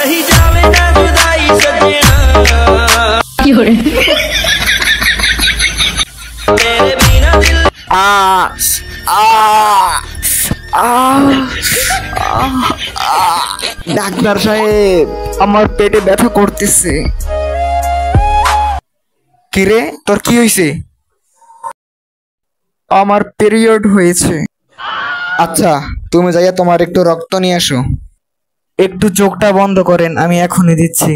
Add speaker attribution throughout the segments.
Speaker 1: रही जावे ना जुदाई सजना तेरे बिना दिल
Speaker 2: ডাক্তার সাহেব আমার পেটে ব্যথা করতেছে। কিরে তোর কি হয়েছে? আমার পিরিয়ড হয়েছে। আচ্ছা তুমি যাইয়া তোমার একটু রক্ত নিয়ে আসো। একটু চোখটা বন্ধ করেন, আমি এখনই দিচ্ছি।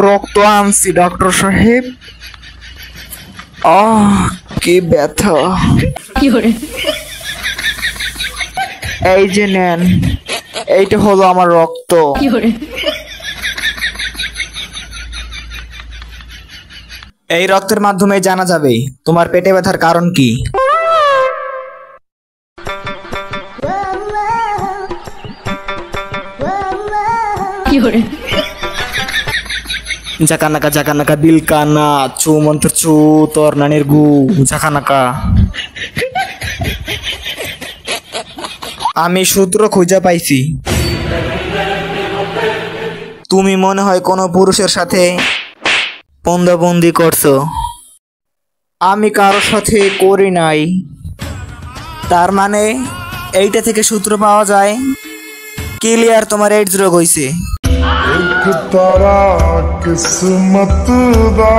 Speaker 2: রক্ত আনছি ডক্টর সাহেব। কি ব্যথা। এই যে নেন, এইটা হলো আমার রক্ত। এই রক্তের মাধ্যমে জানা যাবে তোমার পেটে ব্যথার কারণ কি। জাকানাকা জাকানাকা বিলকানা চু মন্ত্র চু তোর নানির গু জাকানাকা। আমি সূত্র খুঁজে পাইছি। তুমি মনে হয় কোনো পুরুষের সাথে বন্দি করছো। আমি কারোর সাথে করি নাই। তার মানে এইটা থেকে সূত্র পাওয়া যায় ক্লিয়ার তোমার এইডস রোগ হইছে।
Speaker 3: एक तारा किस्मत दा